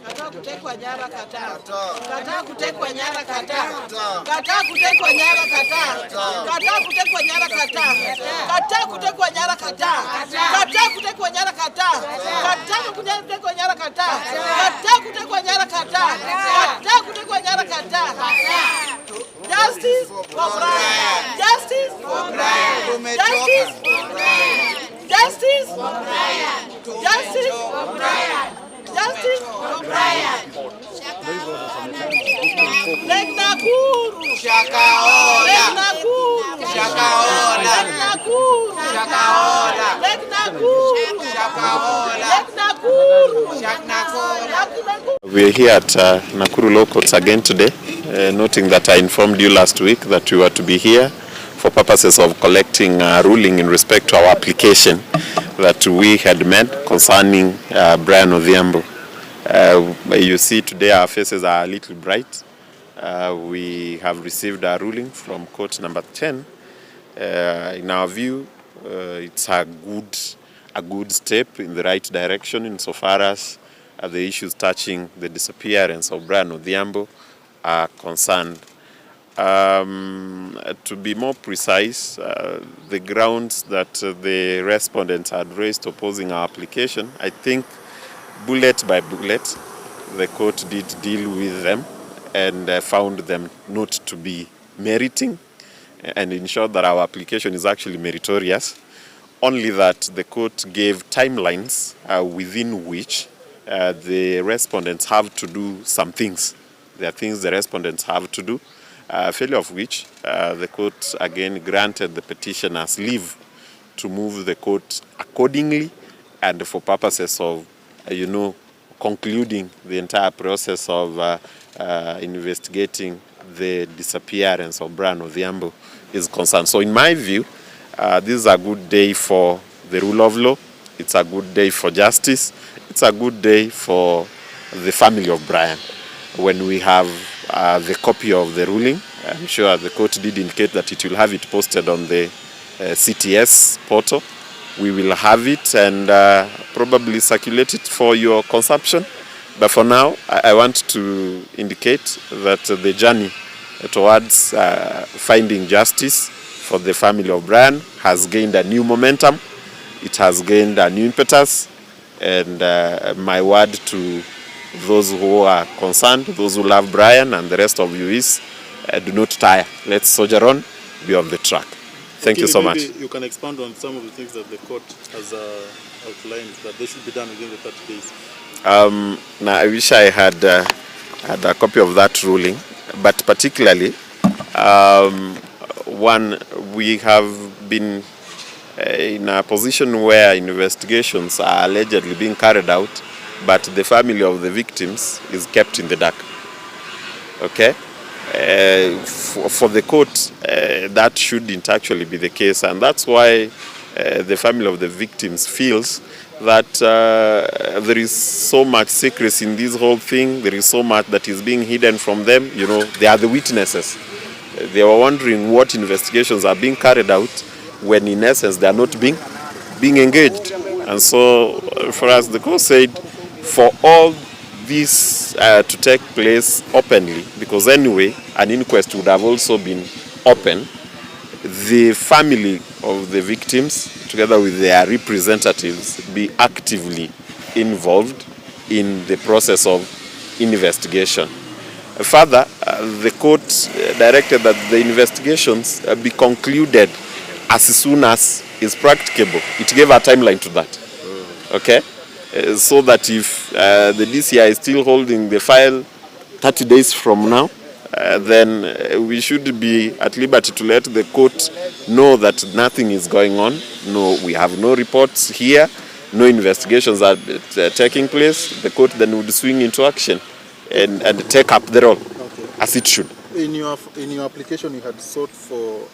Kataa kutekwa nyara, kataa. Kataa kutekwa nyara, kataa. Kataa kutekwa nyara, kataa. Kataa kutekwa nyara, kataa. Kataa kutekwa nyara, kataa. Kataa kutekwa nyara, kataa. Kataa kutekwa nyara, kataa. Kataa kutekwa nyara, kataa. Kataa kutekwa nyara, kataa. Justice for Brian. Justice for Brian. Justice for Brian. Justice for Brian. Justice for Brian. Justice for Brian. Lake Nakuru. Shakahola. Lake Nakuru. Shakahola. Lake Nakuru. Shakahola. Lake Nakuru. Shakahola. Lake Nakuru. Shakahola. We are here at Nakuru Law Courts again today, noting that I informed you last week that we were to be here for purposes of collecting a ruling in respect to our application that we had made concerning Brian Odhiambo. You see today our faces are a little bright. We have received a ruling from court number 10. In our view, it's a good step in the right direction insofar as the issues touching the disappearance of Brian Odhiambo are concerned. To be more precise, the grounds that the respondents had raised opposing our application, I think bullet by bullet, the court did deal with them and found them not to be meriting and ensured that our application is actually meritorious. Only that the court gave timelines within which the respondents have to do some things. There are things the respondents have to do, failure of which the court again granted the petitioners leave to move the court accordingly and for purposes of, concluding the entire process of investigating the disappearance of Brian Odhiambo is concerned. So in my view, this is a good day for the rule of law. It's a good day for justice. It's a good day for the family of Brian. When we have the copy of the ruling, I'm sure the court did indicate that it will have it posted on the CTS portal. We will have it and probably circulate it for your consumption. But for now, I want to indicate that the journey towards finding justice for the family of Brian has gained a new momentum. It has gained a new impetus. And my word to those who are concerned, those who love Brian and the rest of you is, do not tire. Let's soldier on, be on the track. Thank you so much. You can expand on some of the things that the court has outlined that they should be done within the 30 days. Now, I wish I had a copy of that ruling, but particularly, one, we have been in a position where investigations are allegedly being carried out, but the family of the victims is kept in the dark. Okay? For the court, that shouldn't actually be the case, and that's why the family of the victims feels that there is so much secrecy in this whole thing. There is so much that is being hidden from them. They are the witnesses. They were wondering what investigations are being carried out when in essence they are not being engaged. And so for us, the court said for all this to take place openly, because anyway an inquest would have also been open, the family of the victims together with their representatives be actively involved in the process of investigation. Further, the court directed that the investigations be concluded as soon as is practicable. It gave a timeline to that. Okay? So that if the DCI is still holding the file 30 days from now, then we should be at liberty to let the court know that nothing is going on. No, we have no reports here, no investigations are taking place. The court then would swing into action and take up the role as it should. In your application, you had sought for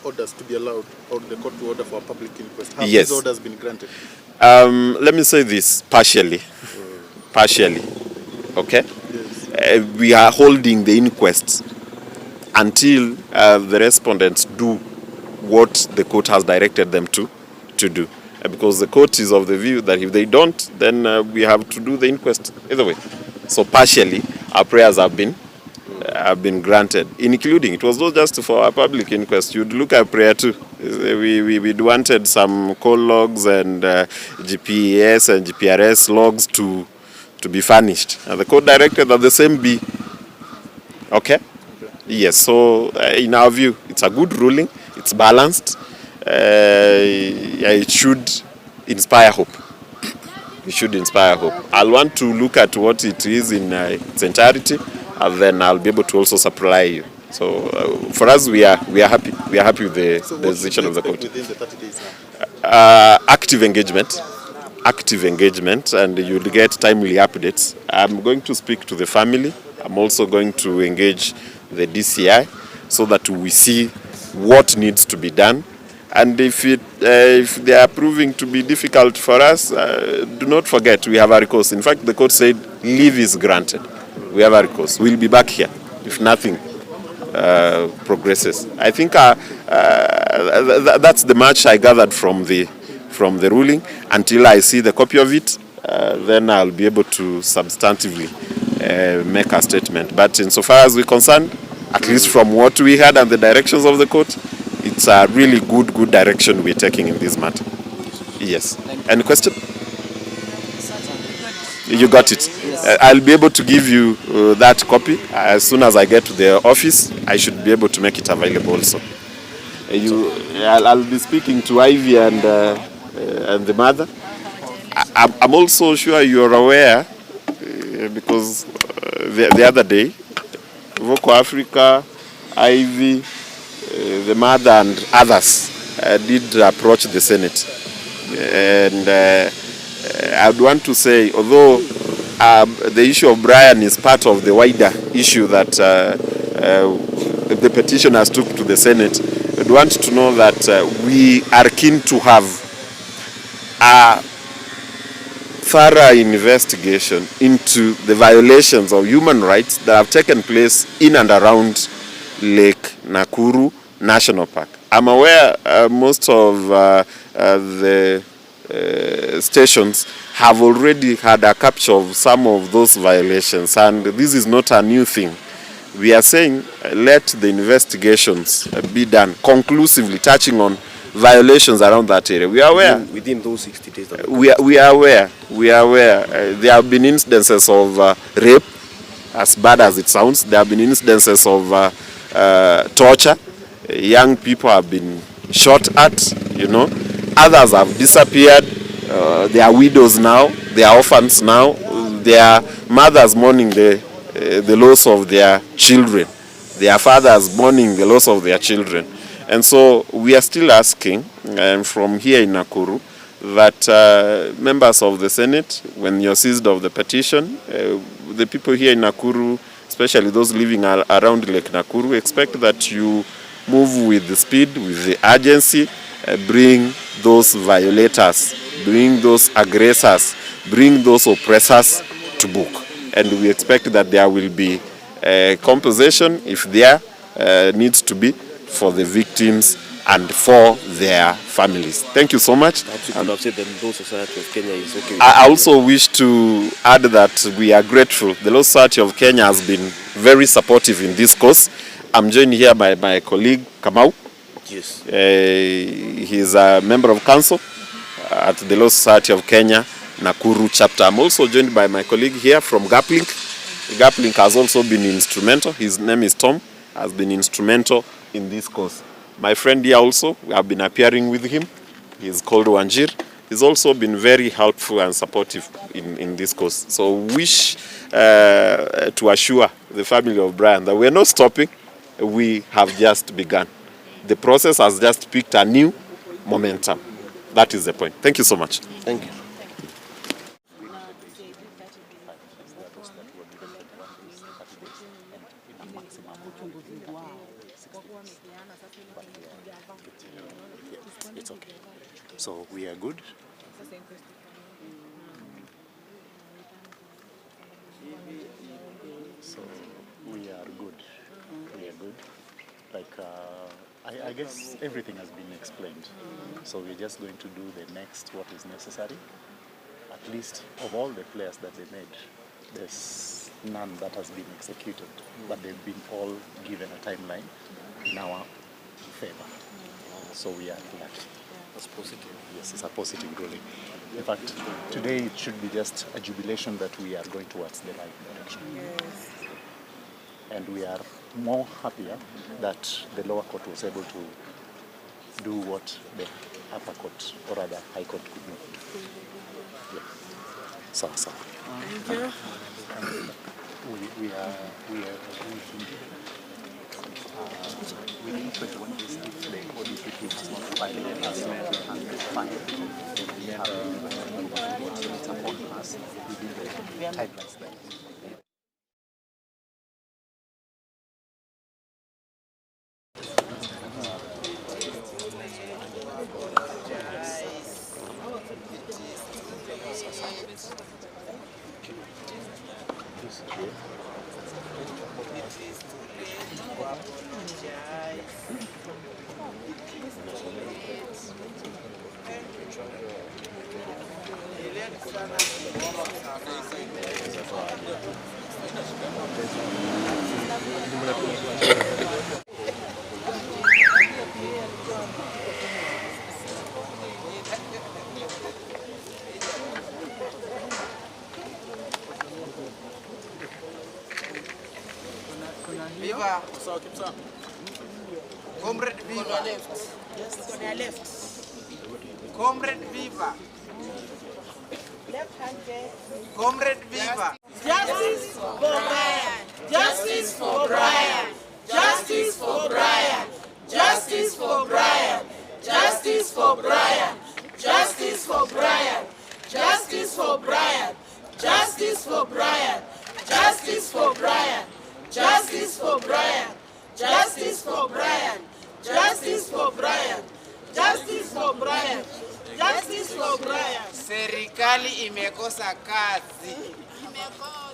orders to be allowed, or the court to order for a public inquest. Have these orders been granted? Let me say this partially. Partially. Okay? Yes. We are holding the inquest until the respondents do what the court has directed them to do. because the court is of the view that if they don't, then we have to do the inquest either way. So partially, our prayers have been granted, including, it was not just for a public inquest. You'd look at prayer too. We wanted some call logs and GPS and GPRS logs to be furnished. And the court directed that the same be. Okay? Yes, so in our view, it's a good ruling, it's balanced, it should inspire hope. It should inspire hope. I'll want to look at what it is in its entirety, and then I'll be able to also supply you. So for us, we are happy. We are happy with the decision of the court. Within the 30 days now? Active engagement, and you'll get timely updates. I'm going to speak to the family. I'm also going to engage the DCI so that we see what needs to be done. And if they are proving to be difficult for us, do not forget we have a recourse. In fact, the court said leave is granted. We have a recourse. We'll be back here if nothing progresses. I think that's the much I gathered from the ruling. Until I see the copy of it, then I'll be able to substantively make a statement. But insofar as we're concerned, at least from what we had and the directions of the court, it's a really good direction we're taking in this matter. Yes. Any question? You got it. I'll be able to give you that copy as soon as I get to the office. I should be able to make it available also. I'll be speaking to Ivy and the mother. I'm also sure you're aware because the other day, Voco Africa, Ivy, the mother and others did approach the Senate. And I would want to say, although the issue of Brian is part of the wider issue that the petitioners took to the Senate, I'd want to know that we are keen to have a thorough investigation into the violations of human rights that have taken place in and around Lake Nakuru National Park. I'm aware most of the stations have already had a capture of some of those violations, and this is not a new thing. We are saying let the investigations be done conclusively, touching on violations around that area. We are aware. Within those 60 days. We are aware. There have been instances of rape, as bad as it sounds. There have been instances of torture. Young people have been shot at, Others have disappeared. They are widows now. They are orphans now. They are mothers mourning the loss of their children. Their fathers mourning the loss of their children. And so we are still asking from here in Nakuru that members of the Senate, when you're seized of the petition, the people here in Nakuru, especially those living around Lake Nakuru, expect that you move with the speed, with the urgency, bring those violators, bring those aggressors, bring those oppressors to book. And we expect that there will be compensation, if there needs to be, for the victims and for their families. Thank you so much. I also wish to add that we are grateful. The Law Society of Kenya has been very supportive in this cause. I'm joined here by my colleague Kamau. Yes. He's a member of council at the Law Society of Kenya Nakuru chapter. I'm also joined by my colleague here from GapLink. GapLink has also been instrumental. His name is Tom, has been instrumental in this cause. My friend here also, we have been appearing with him. He's called Wanjir. He's also been very helpful and supportive in this cause. So wish to assure the family of Brian that we're not stopping. We have just begun. The process has just picked a new momentum. That is the point. Thank you so much. Thank you. It's okay. So we are good. So we are good. We are good. Like I guess everything has been explained. So we're just going to do the next what is necessary. At least of all the players that they made, there's none that has been executed, but they've been all given a timeline in our favor. So we are lucky. That's positive. Yes, it's a positive ruling. In fact, today it should be just a jubilation that we are going towards the right direction. Yes. And we are more happier that the lower court was able to do what the upper court or rather high court could not do. Yeah. So. Thank you. Within 21 days, if the ODP is not violated us, we can find it. We have it's upon us within the timelines there. Viva. Comrade Viva. Yes, on your left. Comrade Viva. Left hand there. Comrade Viva. Justice for Brian. Justice for Brian. Justice for Brian. Justice for Brian. Justice for Brian. Justice for Brian. Justice for Brian. Justice for Brian. Justice for Brian. Justice for Brian. Justice for Brian. Justice for Brian. Justice for Brian. Justice for Brian. Serikali imekosa kazi. Imekosa.